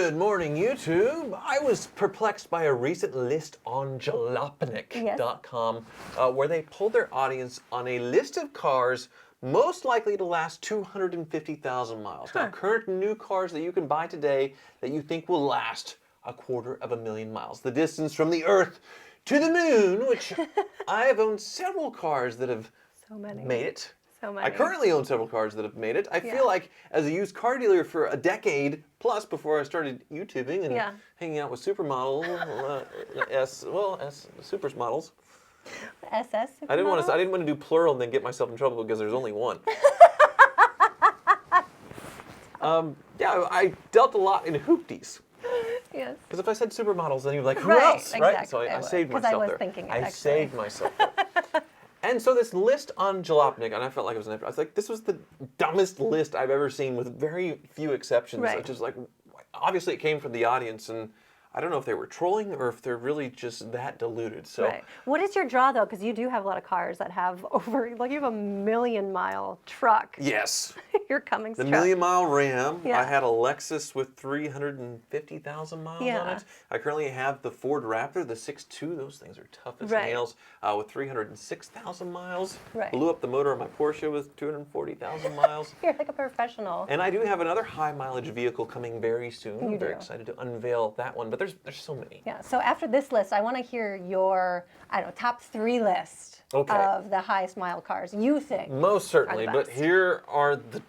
Good morning, YouTube. I was perplexed by a recent list on Jalopnik.com where they polled their audience on a list of cars most likely to last 250,000 miles. Now, current new cars that you can buy today that you think will last 250,000 miles. The distance from the Earth to the moon, which I have owned several cars that have made it. I currently own several cars that have made it. I feel like as a used car dealer for a decade plus before I started YouTubing and hanging out with supermodels, supermodels. SS. I didn't want to do plural and then get myself in trouble because there's only one. I dealt a lot in hoopties. Yes. Because if I said supermodels, then you're like, who else? Exactly. Right? So I saved myself there. Because I was thinking it, I saved myself there. And so this list on Jalopnik, and I felt like it was I was like, this was the dumbest list I've ever seen with very few exceptions. Right. Just like, obviously it came from the audience, and I don't know if they were trolling or if they're really just that diluted. So, what is your draw though? Because you do have a lot of cars that have over, like you have a 1,000,000-mile truck. Yes. Your Cummins the truck. 1,000,000-mile Ram. I had a Lexus with 350,000 miles on it. I currently have the Ford Raptor, the 6.2. Those things are tough as nails. With 306,000 miles. Blew up the motor on my Porsche with 240,000 miles. You're like a professional. And I do have another high mileage vehicle coming very soon. I'm very excited to unveil that one. But there's so many. Yeah. So after this list, I want to hear your top 3 list of the highest mile cars you think. Most certainly. But here are the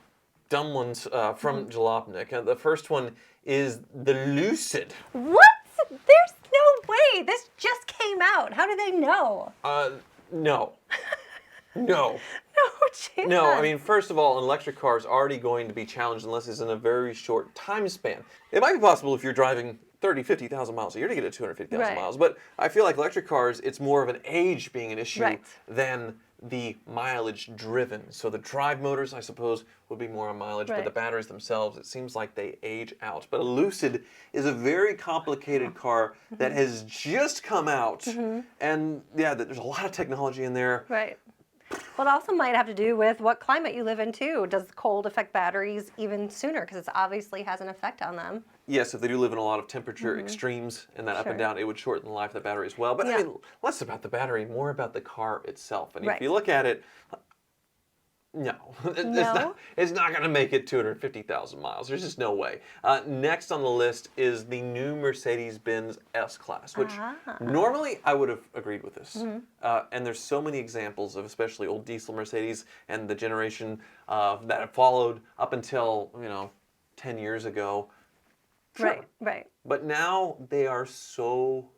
dumb ones from Jalopnik. The first one is the Lucid. What? There's no way. This just came out. How do they know? No. No. No chance. No, I mean, first of all, an electric car is already going to be challenged unless it's in a very short time span. It might be possible if you're driving 50,000 miles a year to get to 250,000 miles. But I feel like electric cars, it's more of an age being an issue than the mileage driven. So the drive motors, I suppose, would be more on mileage, but the batteries themselves, it seems like they age out. But a Lucid is a very complicated car that has just come out. And there's a lot of technology in there. Right. Well, it also might have to do with what climate you live in, too. Does cold affect batteries even sooner? Because it obviously has an effect on them. Yes, if they do live in a lot of temperature extremes and that up and down, it would shorten the life of the battery as well. But I mean, less about the battery, more about the car itself. And if you look at it, no. It's not going to make it 250,000 miles. There's just no way. Next on the list is the new Mercedes-Benz S Class, which normally I would have agreed with this. And there's so many examples of especially old diesel Mercedes and the generation that have followed up until, 10 years ago. Right. But now they are so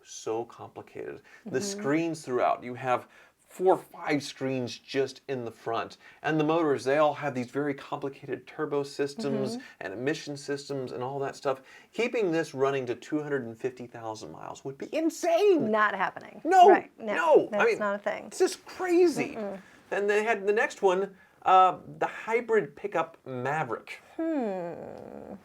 complicated. The screens throughout, you have 4 or 5 screens just in the front. And the motors, they all have these very complicated turbo systems and emission systems and all that stuff. Keeping this running to 250,000 miles would be insane. Not happening. No, no. I mean, not a thing. It's just crazy. And they had the next one, the hybrid pickup Maverick.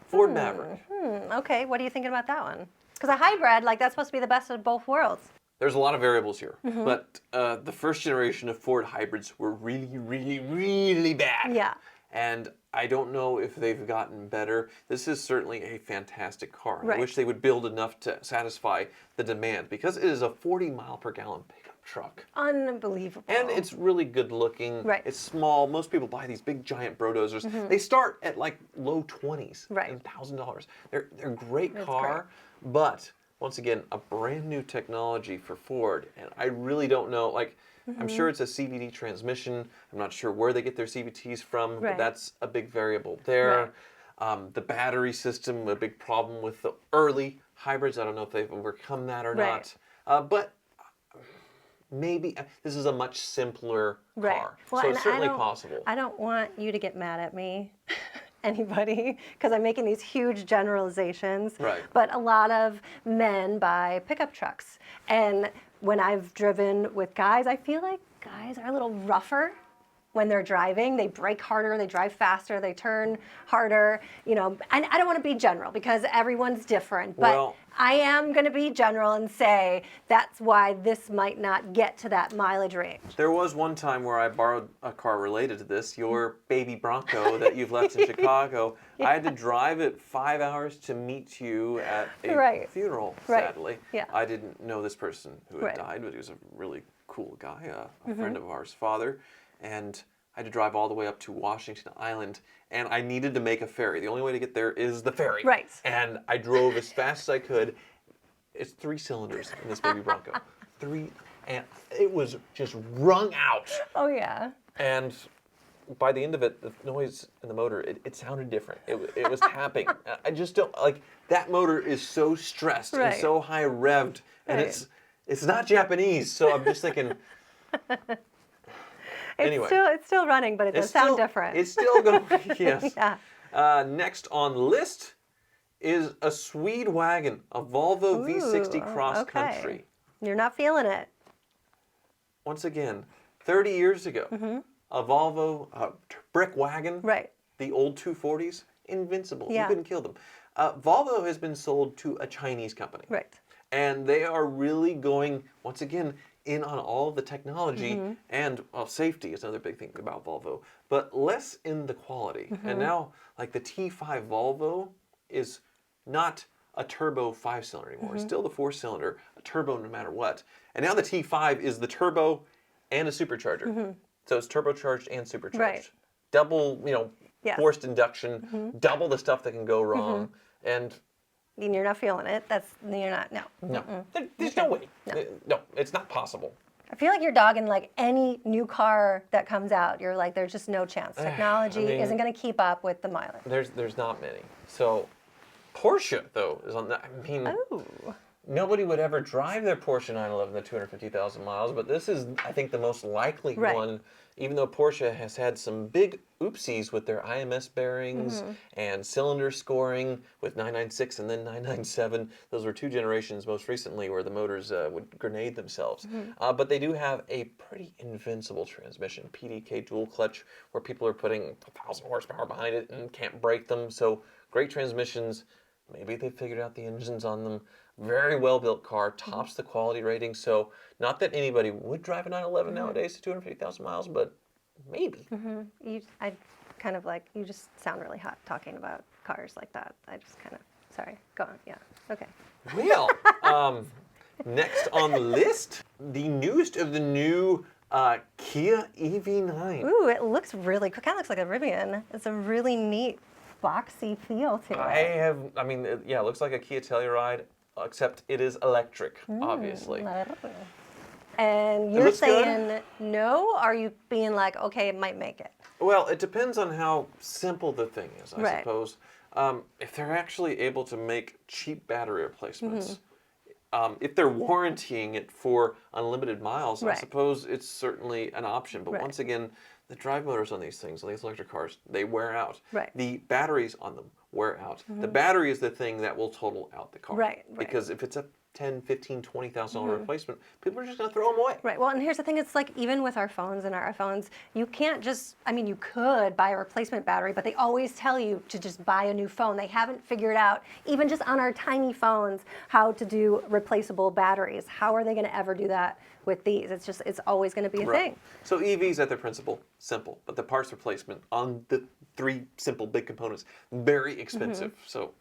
Ford Maverick. Okay, what are you thinking about that one? Because a hybrid, that's supposed to be the best of both worlds. There's a lot of variables here, but the first generation of Ford hybrids were really bad. Yeah. And I don't know if they've gotten better. This is certainly a fantastic car. Right. I wish they would build enough to satisfy the demand because it is a 40 mile per gallon pickup truck. Unbelievable. And it's really good looking. Right. It's small. Most people buy these big giant bulldozers. They start at like low 20s. Right. $1,000. They're a great car, but once again, a brand new technology for Ford, and I really don't know, I'm sure it's a CVT transmission. I'm not sure where they get their CVTs from, but that's a big variable there. The battery system, a big problem with the early hybrids. I don't know if they've overcome that or not. But maybe this is a much simpler car. Well, so it's certainly possible. I don't want you to get mad at me. Anybody, because I'm making these huge generalizations. Right. But a lot of men buy pickup trucks. And when I've driven with guys, I feel like guys are a little rougher when they're driving. They brake harder, they drive faster, they turn harder, you know. And I don't want to be general because everyone's different, but Well, I am going to be general and say that's why this might not get to that mileage range. there was one time where I borrowed a car related to this, your baby Bronco that you've left in Chicago. Yeah. I had to drive it 5 hours to meet you at a Right. funeral, Right. sadly. Yeah. I didn't know this person who had Right. died, but he was a really cool guy, a friend of ours' father. And I had to drive all the way up to Washington Island, and I needed to make a ferry. The only way to get there is the ferry. Right. And I drove as fast as I could. It's 3 cylinders in this baby Bronco. 3, and it was just wrung out. Oh yeah. And by the end of it, the noise in the motor, it sounded different. It was tapping. I just don't, like, that motor is so stressed and Right. so high revved, and Right. it's not Japanese, so I'm just thinking, anyway. It's still running, but it does sound different. It's still going, yes. Yeah. Next on the list is a Swede wagon, a Volvo V60 Ooh, Cross-Country. okay. You're not feeling it. Once again, 30 years ago, a Volvo brick wagon, Right. the old 240s, invincible. Yeah. You couldn't kill them. Volvo has been sold to a Chinese company. Right. And they are really going, once again, in on all the technology, and well, safety is another big thing about Volvo, but less in the quality. And now, like the T5 Volvo is not a turbo 5-cylinder anymore. It's still the 4-cylinder, a turbo no matter what. And now the T5 is the turbo and a supercharger. So it's turbocharged and supercharged. Right. Double, you know, Yes. forced induction, double the stuff that can go wrong. And And you're not feeling it. You're not. No. no, there's no way. No, it's not possible. I feel like you're dogging like any new car that comes out. You're like, there's just no chance. Technology isn't going to keep up with the mileage. There's not many. So Porsche though is on that. I mean, Ooh. nobody would ever drive their Porsche 911 the 250,000 miles, but this is, I think, the most likely Right. one. Even though Porsche has had some big oopsies with their IMS bearings and cylinder scoring with 996 and then 997. Those were 2 generations most recently where the motors would grenade themselves. But they do have a pretty invincible transmission, PDK dual clutch, where people are putting 1,000 horsepower behind it and can't break them. So great transmissions. Maybe they figured out the engines on them. Very well built car, tops the quality rating. So not that anybody would drive a 911 nowadays to 250,000 miles, but maybe. I kind of like, you just sound really hot talking about cars like that. I just kind of, sorry, go on. Yeah, okay. Well, next on the list, the newest of the new Kia EV9. Ooh, it looks really, kind of looks like a Rivian. It's a really neat, boxy feel to it. Yeah, it looks like a Kia Telluride, except it is electric, obviously. And you're looks good. saying no? Are you being like, okay, it might make it? Well, it depends on how simple the thing is, I Right. suppose. If they're actually able to make cheap battery replacements, if they're warrantying it for unlimited miles, I Right. suppose it's certainly an option. But Right. once again, the drive motors on these things, on these electric cars, they wear out. Right. The batteries on them wear out. The battery is the thing that will total out the car. Right, right. Because if it's a $10,000, $15,000, $20,000 replacement, people are just going to throw them away. Right. Well, and here's the thing. It's like even with our phones and our iPhones, you can't just, I mean, you could buy a replacement battery, but they always tell you to just buy a new phone. They haven't figured out, even just on our tiny phones, how to do replaceable batteries. How are they going to ever do that with these? It's always going to be a thing. So EVs at their principle, simple, but the parts replacement on the 3 simple big components, very expensive. So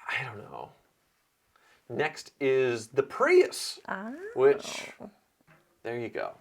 I don't know. Next is the Prius, which, there you go.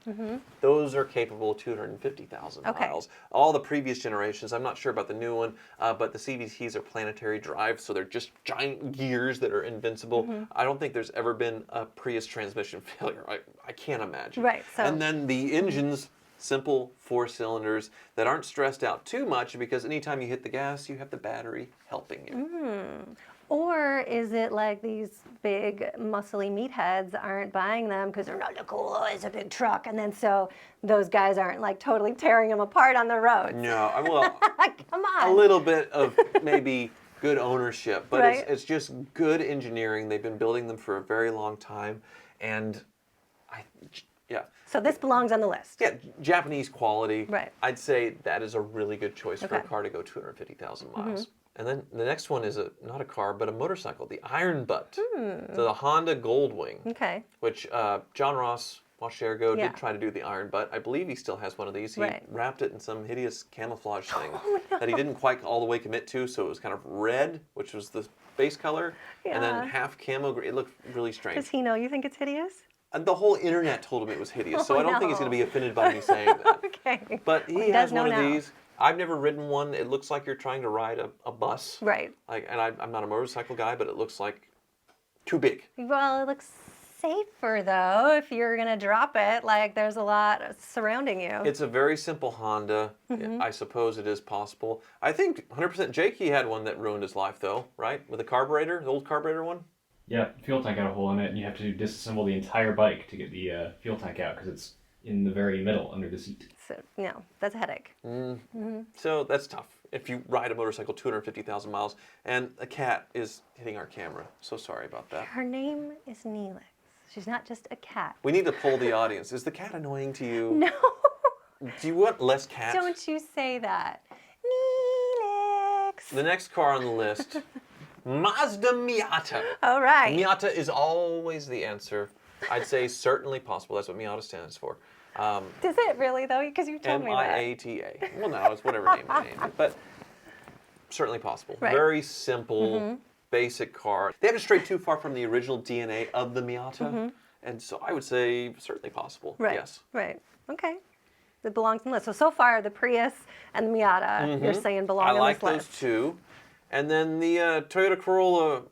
Those are capable of 250,000 Okay. miles. All the previous generations, I'm not sure about the new one, but the CVTs are planetary drive, so they're just giant gears that are invincible. I don't think there's ever been a Prius transmission failure. I can't imagine. Right, so- And then the engines, simple 4 cylinders that aren't stressed out too much because anytime you hit the gas, you have the battery helping you. Or is it like these big muscly meatheads aren't buying them because they're not cool, oh, it's a big truck, and then so those guys aren't like totally tearing them apart on the road? No, well, Come a on. little bit of maybe good ownership, but Right. it's just good engineering. They've been building them for a very long time, and Yeah. So this belongs on the list. Yeah, Japanese quality. Right. I'd say that is a really good choice for a Okay. car to go 250,000 miles. And then the next one is not a car, but a motorcycle, the Iron Butt. So the Honda Goldwing. Okay. Which John Ross, Watch Air Go, Yeah. did try to do the Iron Butt. I believe he still has one of these. He Right. wrapped it in some hideous camouflage thing Oh, no. that he didn't quite all the way commit to, so it was kind of red, which was the base color, and then Yeah. half camo. It looked really Does strange. he know you think it's hideous? The whole internet told him it was hideous, so Oh, I don't think he's no. going to be offended by me saying that. Okay. But he Well, has does know one of now. these. I've never ridden one. It looks like you're trying to ride a bus. Right. And I'm not a motorcycle guy, but it looks like too big. Well, it looks safer though if you're gonna drop it. Like there's a lot surrounding you. It's a very simple Honda. I suppose it is possible. I think 100% Jakey had one that ruined his life though, right? With the carburetor, the old carburetor one? Yeah, fuel tank got a hole in it, and you have to disassemble the entire bike to get the fuel tank out because it's in the very middle under the seat. So no, that's a headache. So that's tough. If you ride a motorcycle 250,000 miles, and a cat is hitting our camera. So sorry about that. Her name is Neelix. She's not just a cat. We need to poll the audience. Is the cat annoying to you? No, Do you want less cats? don't you say that. Neelix. The next car on the list, Mazda Miata. All right. Miata is always the answer. I'd say certainly possible. That's what Miata stands for. Does it really though? Because you told me that. M-I-A-T-A. Well, no, it's whatever name they named it, but certainly possible. Right. Very simple, basic car. They haven't strayed too far from the original DNA of the Miata, and so I would say certainly possible. Right. Yes. Right. Okay. It belongs on the list. So far, the Prius and the Miata, you're saying belong I on like this those list. two, and then the Toyota Corolla,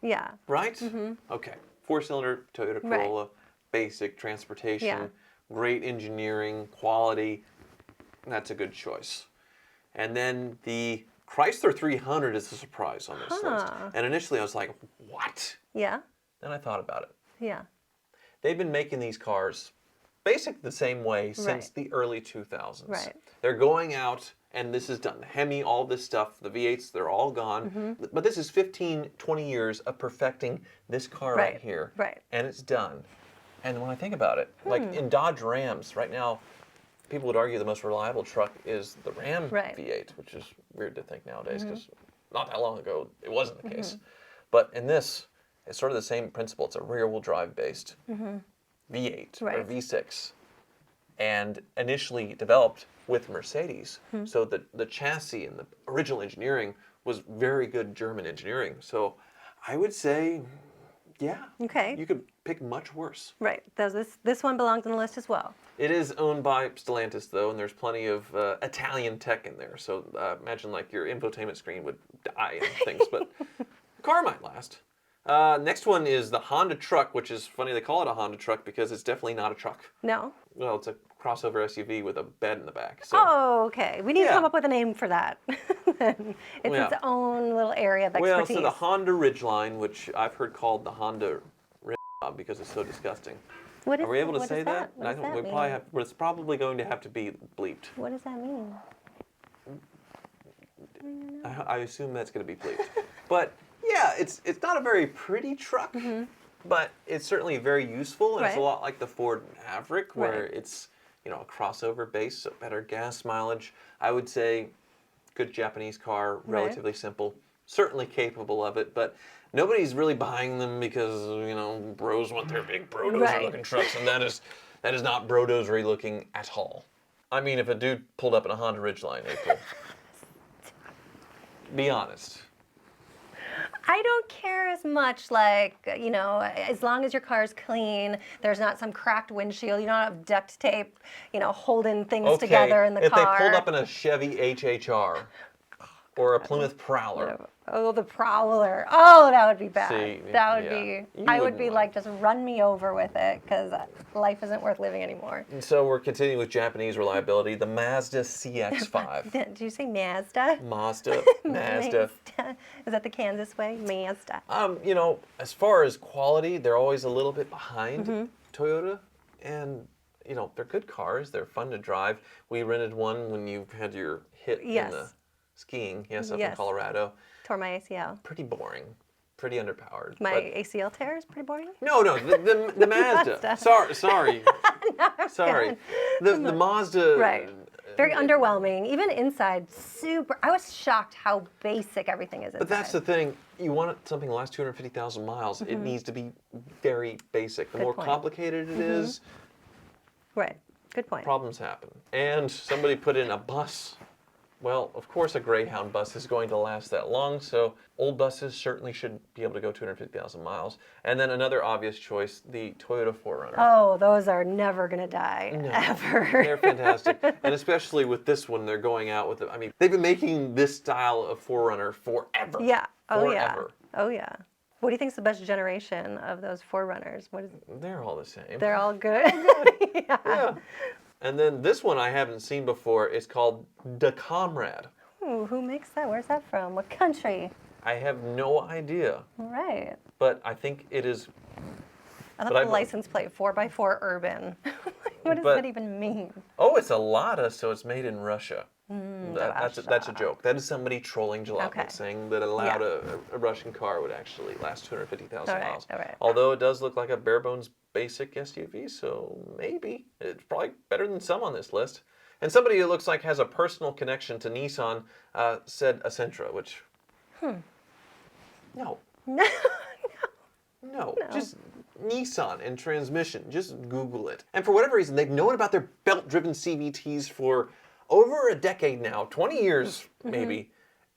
Yeah. right? Okay. 4-cylinder Toyota Right. Corolla, basic transportation, Yeah. great engineering, quality. That's a good choice. And then the Chrysler 300 is a surprise on this list. And initially I was like, what? Yeah. Then I thought about it. Yeah. They've been making these cars basically the same way since Right. the early 2000s. Right. They're going out, and this is done. The Hemi, all this stuff, the V8s, they're all gone. But this is 15, 20 years of perfecting this car right, Right, here. right. And it's done. And when I think about it, like in Dodge Rams, right now, people would argue the most reliable truck is the Ram Right. V8, which is weird to think nowadays because not that long ago it wasn't the case. But in this, it's sort of the same principle. It's a rear-wheel drive based V8 or Right. V6, and initially developed with Mercedes. So the chassis and the original engineering was very good German engineering. So I would say, yeah, Okay. you could pick much worse. Right. This one belongs on the list as well. It is owned by Stellantis, though, and there's plenty of Italian tech in there. So imagine like your infotainment screen would die and things, but the car might last. Next one is the Honda truck, which is funny they call it a Honda truck because it's definitely not a truck. No. Well, it's a crossover SUV with a bed in the back. So Oh, okay. We need to Yeah. come up with a name for that. It's Yeah. its own little area of expertise. well, so the Honda Ridgeline, which I've heard called the Honda Ridge because it's so disgusting. What is, Are we able to what say is that? What does that we mean? probably have. Well, it's probably going to have to be bleeped. What does that mean? I assume that's going to be bleeped. But yeah, it's not a very pretty truck, but it's certainly very useful, and it's a Right. lot like the Ford Maverick, where Right. it's a crossover base, so better gas mileage. I would say good Japanese car, relatively simple, certainly capable of it, but nobody's really buying them because bros want their big brodozer looking trucks, and that is not brodozery looking at all. I mean, if a dude pulled up in a Honda Ridgeline, April, be honest. I don't care as much, as long as your car's clean, there's not some cracked windshield, you don't have duct tape, holding things together in the if car. they pulled up in a Chevy HHR or a Plymouth Prowler, Oh, the Prowler. Oh, that would be bad. See, that would yeah. be, You I would wouldn't be like- like, just run me over with it, because life isn't worth living anymore. and so we're continuing with Japanese reliability, the Mazda CX5. Did you say Mazda? Mazda. Is that the Kansas way? Mazda. As far as quality, they're always a little bit behind Toyota, and they're good cars. They're fun to drive. We rented one when you had your hit in Yes. the skiing, up in Yes. Colorado. Tore my ACL. Pretty boring. pretty underpowered. My but ACL tear is pretty boring. no, the Mazda. Mazda. Sorry. Sorry. The Mazda. Right. Very underwhelming. Even inside, super. I was shocked how basic everything is inside. But that's the thing. You want something to last 250,000 miles. It needs to be very basic. The more complicated it is, right. Good point. problems happen. And somebody put in a bus. Well, of course a Greyhound bus is going to last that long, so old buses certainly should be able to go 250,000 miles. And then another obvious choice, the Toyota 4Runner. Oh, those are never going to die, ever. They're fantastic. And especially with this one, they're going out with, I mean, they've been making this style of 4Runner forever. Yeah. Oh, forever. yeah. Oh, yeah. What do you think is the best generation of those 4Runners? What is? They're all the same. They're all good. Yeah. And then this one I haven't seen before. It's called the Comrade. Ooh, who makes that? Where's that from? What country? I have no idea. Right. But I think it is. I thought the license plate 4x4 urban. What does that even mean? Oh, it's a Lada, so it's made in Russia. That's a joke. That is somebody trolling Jalopnik, saying that a Russian car would actually last 250,000 miles. All right. Although it does look like a bare bones basic SUV, so maybe it's probably better than some on this list. And somebody who looks like has a personal connection to Nissan said a Sentra, which no. No, just Nissan and transmission. Just Google it. And for whatever reason, they've known about their belt-driven CVTs for over a decade now, 20 years maybe,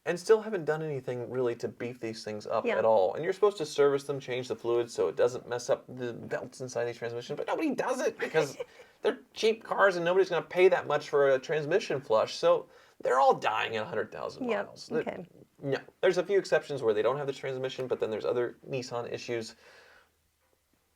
and still haven't done anything really to beef these things up at all. And you're supposed to service them, change the fluids so it doesn't mess up the belts inside these transmissions, but nobody does it because they're cheap cars and nobody's going to pay that much for a transmission flush. So they're all dying at 100,000 miles. Okay. No, there's a few exceptions where they don't have the transmission, but then there's other Nissan issues.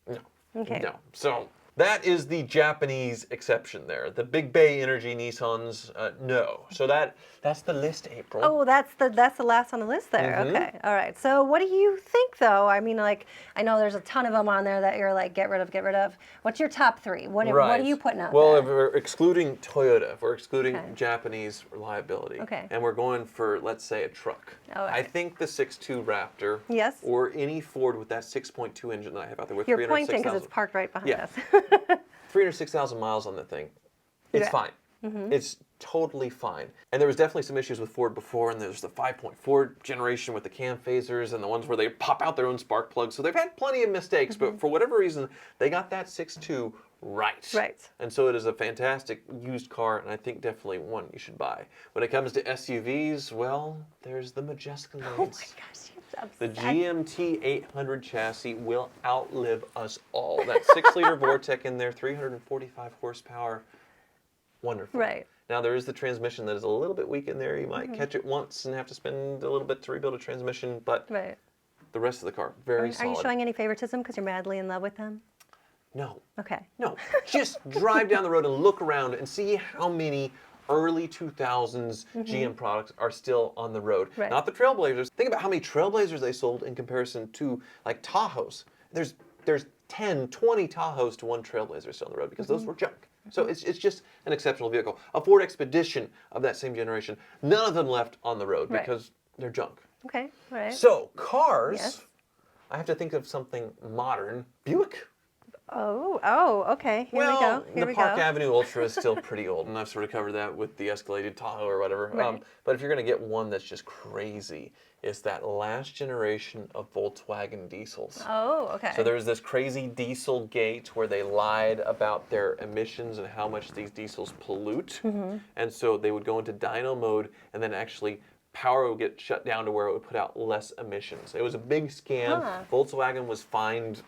No. Okay. No. So that is the Japanese exception there. The Big Bay Energy Nissans, no. So that's the list, April. Oh, that's the last on the list there. Okay. All right. So what do you think, though? I mean, like, I know there's a ton of them on there that you're like, get rid of. What's your top three? What are you putting out there? Well, if we're excluding Toyota, if we're excluding Japanese reliability, and we're going for, let's say, a truck, I think the 6.2 Raptor, or any Ford with that 6.2 engine that I have out there with 306,000. You're pointing because it's parked right behind us. 306,000 miles on the thing. It's fine. It's totally fine. And there was definitely some issues with Ford before, and there's the 5.4 generation with the cam phasers and the ones where they pop out their own spark plugs. So they've had plenty of mistakes, but for whatever reason, they got that 6.2 right. Right. And so it is a fantastic used car, and I think definitely one you should buy. When it comes to SUVs, well, there's the Majesticades. Oh my gosh, the GMT 800 chassis will outlive us all. That 6-liter Vortec in there, 345 horsepower. Wonderful. Right. Now there is the transmission that is a little bit weak in there. You might catch it once and have to spend a little bit to rebuild a transmission, but the rest of the car, very solid. Are you showing any favoritism because you're madly in love with them? No. Okay. No. Just drive down the road and look around and see how many early 2000s GM products are still on the road. Right. Not the Trailblazers. Think about how many Trailblazers they sold in comparison to like Tahoes. There's 10, 20 Tahoes to one Trailblazer still on the road because those were junk. So it's just an exceptional vehicle. A Ford Expedition of that same generation, none of them left on the road because they're junk. Okay, all right. So cars, I have to think of something modern. Buick. Oh, okay. Here we go. The Park Avenue Ultra is still pretty old, and I've sort of covered that with the Escalated Tahoe or whatever. Right. But if you're going to get one that's just crazy, it's that last generation of Volkswagen diesels. Oh, okay. So there's this crazy diesel gate where they lied about their emissions and how much these diesels pollute. And so they would go into dyno mode, and then actually power would get shut down to where it would put out less emissions. It was a big scam. Volkswagen was fined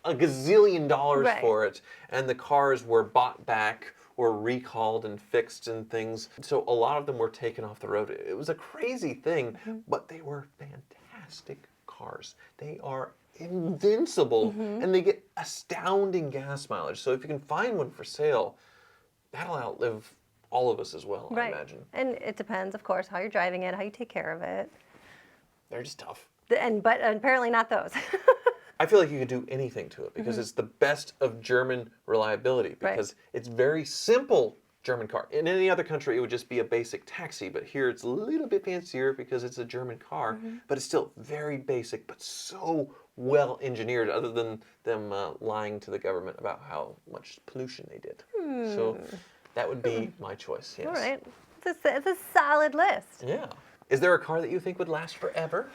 a gazillion dollars for it, and the cars were bought back or recalled and fixed and things. So a lot of them were taken off the road. It was a crazy thing, but they were fantastic cars. They are invincible, and they get astounding gas mileage. So if you can find one for sale, that'll outlive all of us as well, I imagine. And it depends, of course, how you're driving it, how you take care of it. They're just tough. But apparently not those. I feel like you could do anything to it because it's the best of German reliability because it's very simple German car. In any other country, it would just be a basic taxi, but here it's a little bit fancier because it's a German car, but it's still very basic, but so well engineered, other than them lying to the government about how much pollution they did. So that would be my choice, yes. All right. It's a solid list. Yeah. Is there a car that you think would last forever?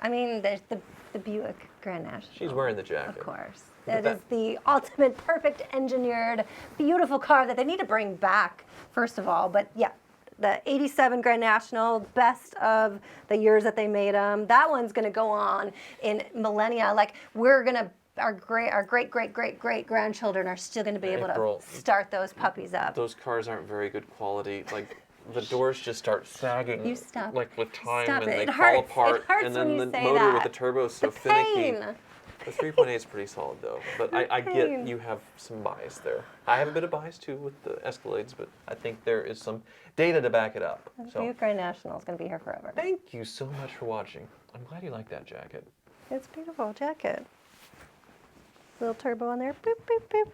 I mean, there's the Buick Grand National. She's wearing the jacket. Of course. It is the ultimate, perfect engineered, beautiful car that they need to bring back, first of all. But yeah, the 87 Grand National, best of the years that they made them. That one's going to go on in millennia. Like, we're going to, our great grandchildren are still going to be able to start those puppies up. Those cars aren't very good quality. Like, the doors just start sagging. You stop. Like with time, Stop and it. they It fall hurts. apart. It hurts and then when you the say motor that. with the turbo is so The finicky. pain. The 3.8 is pretty solid though. But I get pain. you have some bias there. I have a bit of bias too with the Escalades, but I think there is some data to back it up. So Buick Grand National is going to be here forever. thank you so much for watching. I'm glad you like that jacket. It's a beautiful jacket. Little turbo on there. Boop, boop, boop.